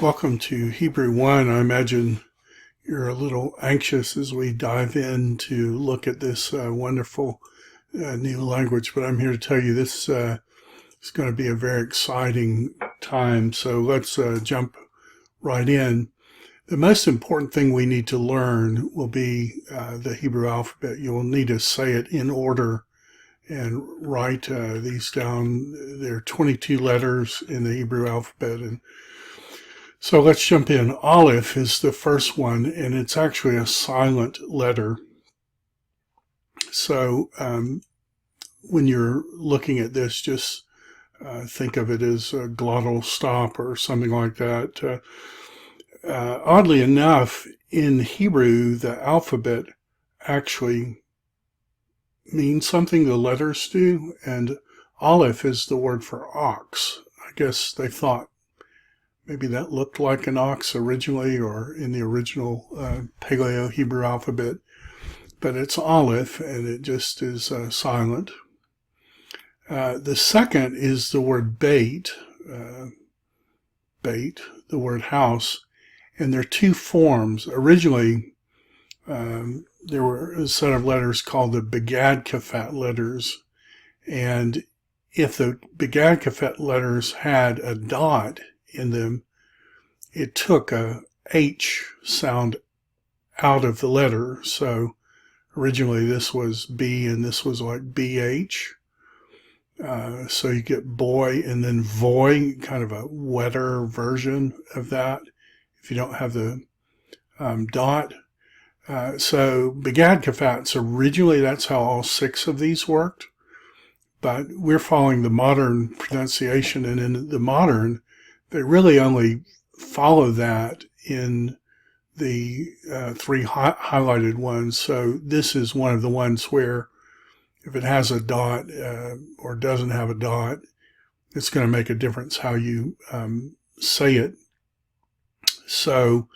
Welcome to Hebrew 1. I imagine you're a little anxious as we dive in to look at this wonderful new language, but I'm here to tell you this is going to be a very exciting time. So let's jump right in. The most important thing we need to learn will be the Hebrew alphabet. You'll need to say it in order and write these down. There are 22 letters in the Hebrew alphabet, and so let's jump in. Aleph is the first one, and it's actually a silent letter. So when you're looking at this, just think of it as a glottal stop or something like that. Oddly enough, in Hebrew, the alphabet actually means something, the letters do, and Aleph is the word for ox. I guess they thought maybe that looked like an ox originally, or in the original Paleo-Hebrew alphabet, but it's Aleph, and it just is silent. The second is the word beit, beit, the word house, and there are two forms. Originally, there were a set of letters called the Begad Kafat letters, and if the Begad Kafat letters had a dot in them, it took a H sound out of the letter. So originally this was B and this was like BH. So you get boy and then voy, kind of a wetter version of that if you don't have the dot. So Begad Kafats, originally that's how all six of these worked. But we're following the modern pronunciation, and in the modern, they really only follow that in the three highlighted ones. So this is one of the ones where if it has a dot or doesn't have a dot, it's going to make a difference how you say it. So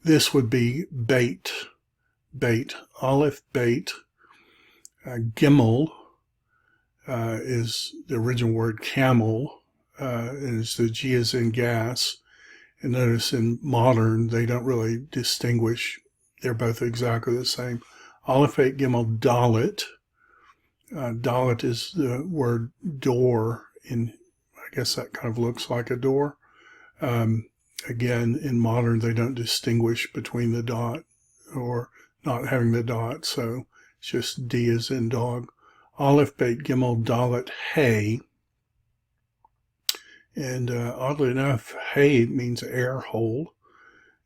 this would be beit, beit, Aleph, beit. Gimel is the original word camel, and it's the G as in gas. And notice in modern, they don't really distinguish. They're both exactly the same. Aleph, Beit, Gimel, Dalet. Dalet is the word door. I guess that kind of looks like a door. Again, in modern, they don't distinguish between the dot or not having the dot. So it's just D as in dog. Aleph, Beit, Gimel, Dalet, Hey. And oddly enough, Hey means air hole,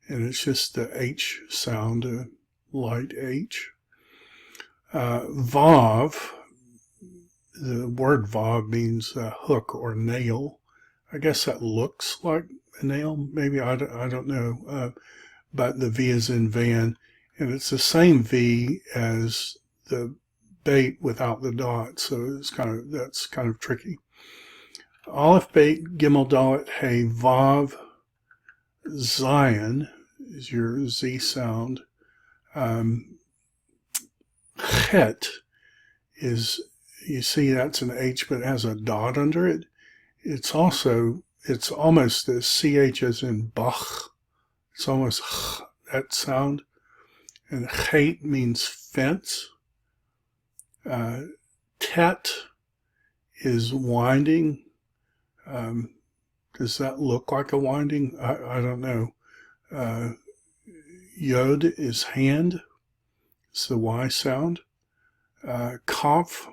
and it's just the H sound, a light H. Vav, the word Vav means hook or nail. I guess that looks like a nail, maybe, I don't know. But the V is in van, and it's the same V as the bait without the dot, so that's kind of tricky. Aleph, Beit, Gimel, Dalet, Hey, Vav, Zion is your Z sound. Chet is, you see that's an H, but it has a dot under it. It's almost the CH as in Bach. It's almost that sound. And Chet means fence. Tet is winding. Does that look like a winding? I don't know. Yod is hand. It's the Y sound. Kopf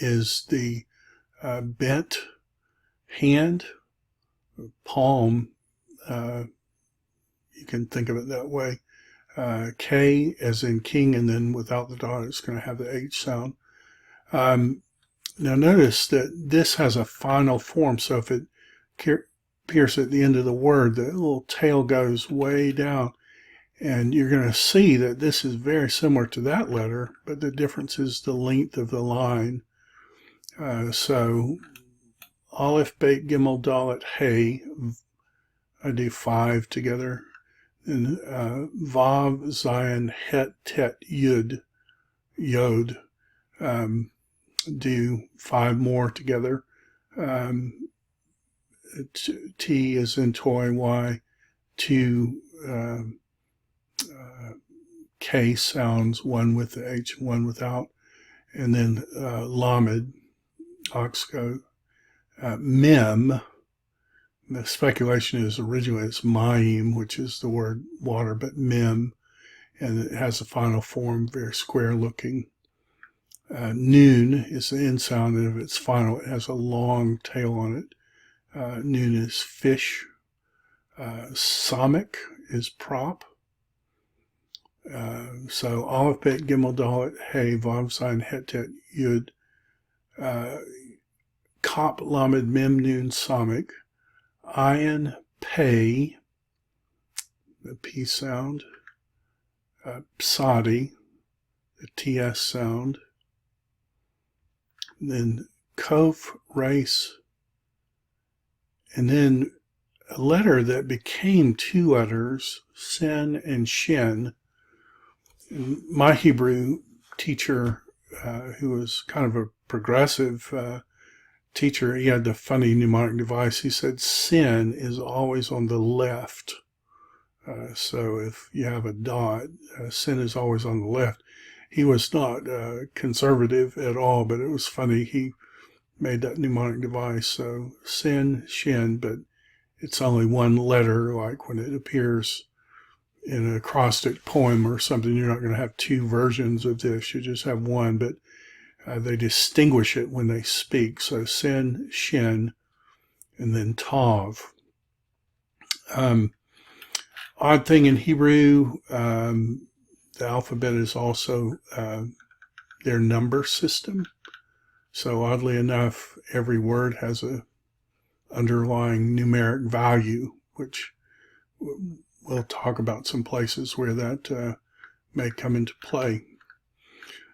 is the bent hand. Palm, you can think of it that way. K as in king, and then without the dot, it's going to have the H sound. Now notice that this has a final form, so if it appears at the end of the word, the little tail goes way down, and you're going to see that this is very similar to that letter, but the difference is the length of the line. So Aleph, Beit, Gimel, Dalet, Hey, I do 5 together, and Vav, Zion, Het, Tet, Yud, Yod, do 5 more together. T is in toy, Y, two K sounds, one with the H, one without, and then Lamed, oxco, Mem. The speculation is originally it's Mayim, which is the word water, but Mem, and it has a final form, very square looking. Noon is the end sound, and if it's final, it has a long tail on it. Noon is fish. Samic is prop. So Aleph, Bet, Gimel, Dalet, Hey, Vav, Zayin, Het, Tet, Yud, Kop, Lamed, Mem, Noon, Samic, Ayin, Pei, the P sound, Psadi, the TS sound, then Kof, Reis, and then a letter that became two letters, Sin and Shin. And my Hebrew teacher, who was kind of a progressive teacher, he had the funny mnemonic device. He said sin is always on the left. So if you have a dot, sin is always on the left. He was not conservative at all, but it was funny. He made that mnemonic device. So sin, shin, but it's only one letter, like when it appears in an acrostic poem or something. You're not going to have two versions of this. You just have one, but they distinguish it when they speak. So sin, shin, and then tav. Odd thing in Hebrew, the alphabet is also their number system. So oddly enough, every word has a underlying numeric value, which we'll talk about some places where that may come into play.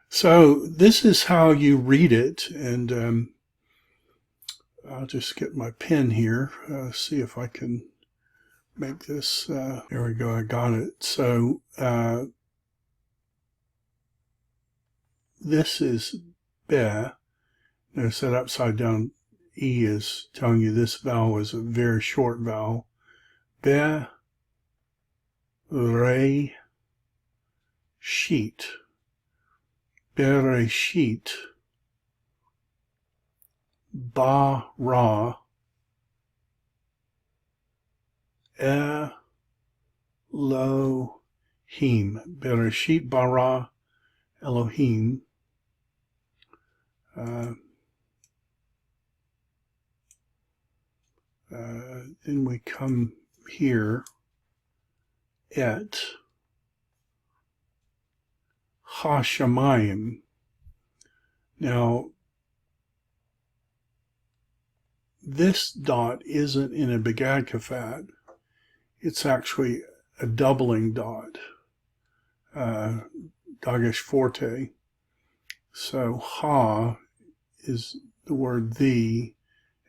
So this is how you read it, and I'll just get my pen here, see if I can make this, there we go, I got it. So this is be. Notice that upside down E is telling you this vowel is a very short vowel. Be, re, sheet. Bereshit, bara, Elohim. Bereshit bara Elohim. Then we come here, et Hashemayim. Now, this dot isn't in a Begad Kafat. It's actually a doubling dot, Dagesh Forte. So Ha is the word the,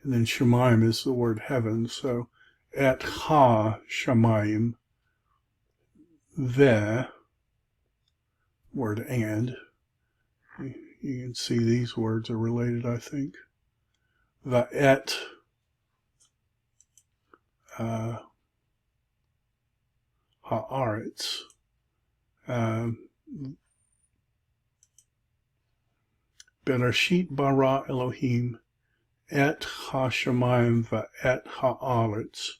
and then Shemayim is the word heaven. So et Ha Shemayim, ve, word and. You can see these words are related, I think. Va'et ha'aretz. Bereshit bara Elohim et ha'shamayim va'et ha'aretz.